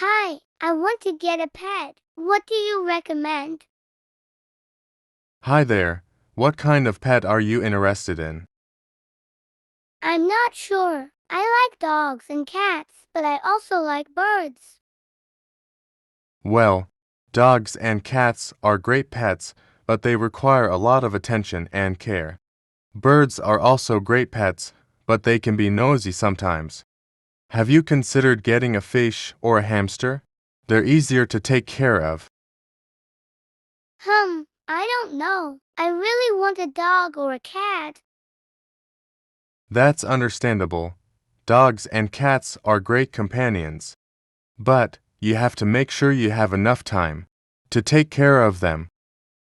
Hi, I want to get a pet. What do you recommend? Hi there. What kind of pet are you interested in? I'm not sure. I like dogs and cats, but I also like birds. Well, dogs and cats are great pets, but they require a lot of attention and care. Birds are also great pets, but they can be nosy sometimes. Have you considered getting a fish or a hamster? They're easier to take care of. I don't know. I really want a dog or a cat. That's understandable. Dogs and cats are great companions. But you have to make sure you have enough time to take care of them.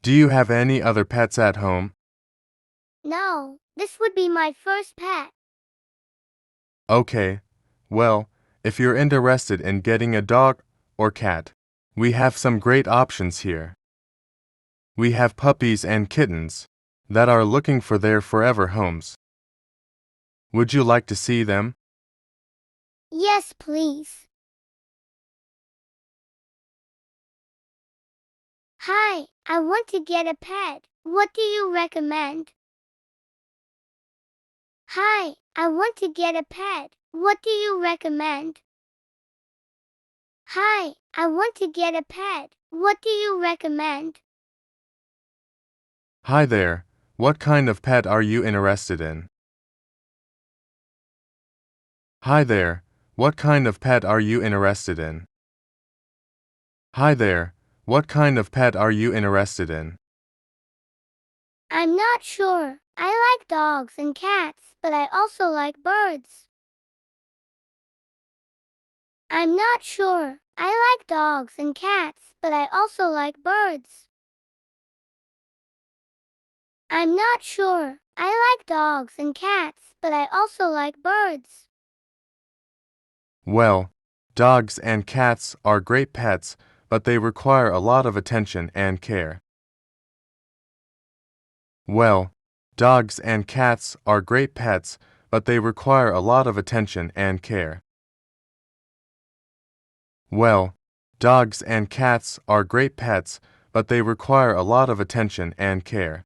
Do you have any other pets at home? No, this would be my first pet. Okay, well, if you're interested in getting a dog or cat, we have some great options here. We have puppies and kittens that are looking for their forever homes. Would you like to see them? Yes, please. Hi, I want to get a pet. What do you recommend? Hi, I want to get a pet. What do you recommend? Hi, I want to get a pet. What do you recommend? Hi there, what kind of pet are you interested in? Hi there, what kind of pet are you interested in? Hi there, what kind of pet are you interested in? I'm not sure. I like dogs and cats, but I also like birds. I'm not sure. I like dogs and cats, but I also like birds. I'm not sure. I like dogs and cats, but I also like birds. Well, dogs and cats are great pets, but they require a lot of attention and care. Well, dogs and cats are great pets, but they require a lot of attention and care. Well, dogs and cats are great pets, but they require a lot of attention and care.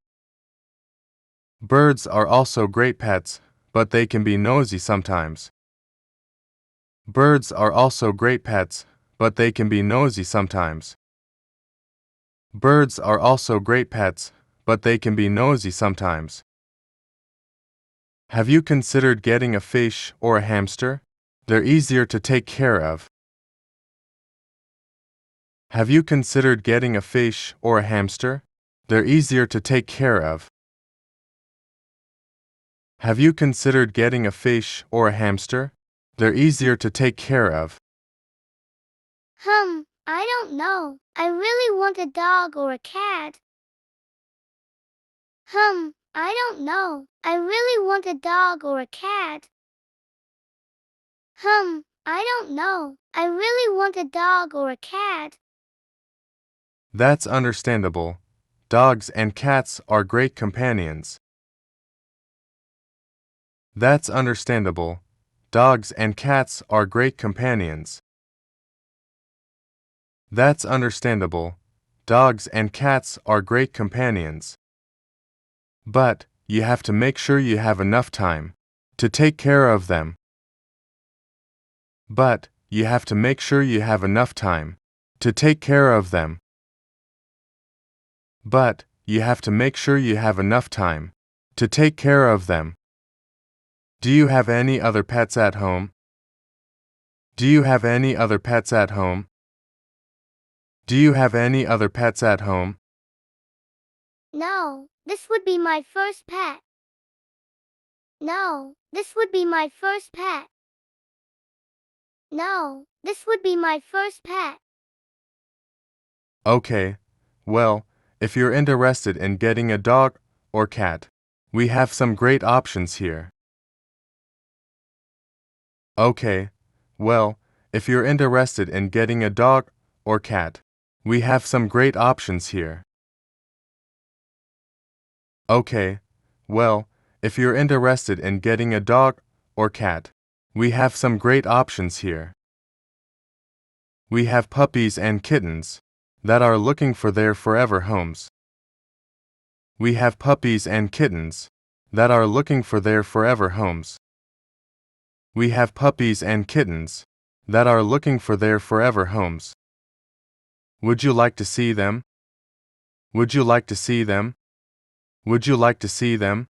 Birds are also great pets, but they can be nosy sometimes. Birds are also great pets, but they can be nosy sometimes. Birds are also great pets, but they can be nosy sometimes. Have you considered getting a fish or a hamster? They're easier to take care of. Have you considered getting a fish or a hamster? They're easier to take care of. Have you considered getting a fish or a hamster? They're easier to take care of. I don't know. I really want a dog or a cat. I don't know. I really want a dog or a cat. I don't know. I really want a dog or a cat. That's understandable. Dogs and cats are great companions. That's understandable. Dogs and cats are great companions. That's understandable. Dogs and cats are great companions. But you have to make sure you have enough time to take care of them. But you have to make sure you have enough time to take care of them. But you have to make sure you have enough time to take care of them. Do you have any other pets at home? Do you have any other pets at home? Do you have any other pets at home? No, this would be my first pet. No, this would be my first pet. No, this would be my first pet. Okay, well, if you're interested in getting a dog or cat, we have some great options here. Okay, well, if you're interested in getting a dog or cat, we have some great options here. Okay, well, if you're interested in getting a dog or cat, we have some great options here. We have puppies and kittens that are looking for their forever homes. We have puppies and kittens that are looking for their forever homes. We have puppies and kittens that are looking for their forever homes. Would you like to see them? Would you like to see them? Would you like to see them?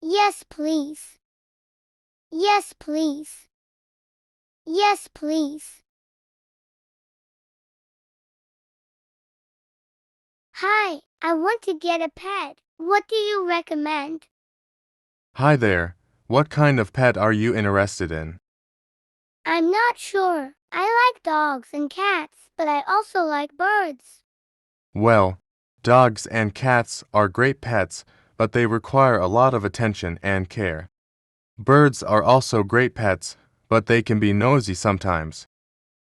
Yes, please. Yes, please. Yes, please. Hi, I want to get a pet. What do you recommend? Hi there. What kind of pet are you interested in? I'm not sure. I like dogs and cats, but I also like birds. Well, dogs and cats are great pets, but they require a lot of attention and care. Birds are also great pets, but they can be nosy sometimes.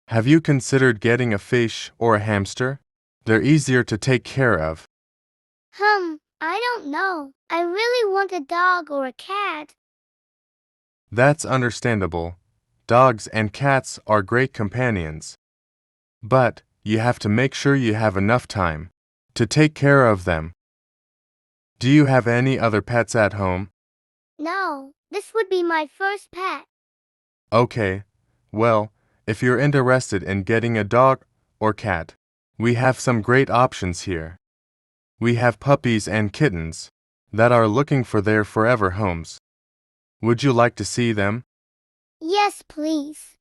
Have you considered getting a fish or a hamster? They're easier to take care of. I don't know. I really want a dog or a cat. That's understandable. Dogs and cats are great companions. But you have to make sure you have enough time to take care of them. Do you have any other pets at home? No, this would be my first pet. Okay, well, if you're interested in getting a dog or cat, we have some great options here. We have puppies and kittens that are looking for their forever homes. Would you like to see them? Yes, please.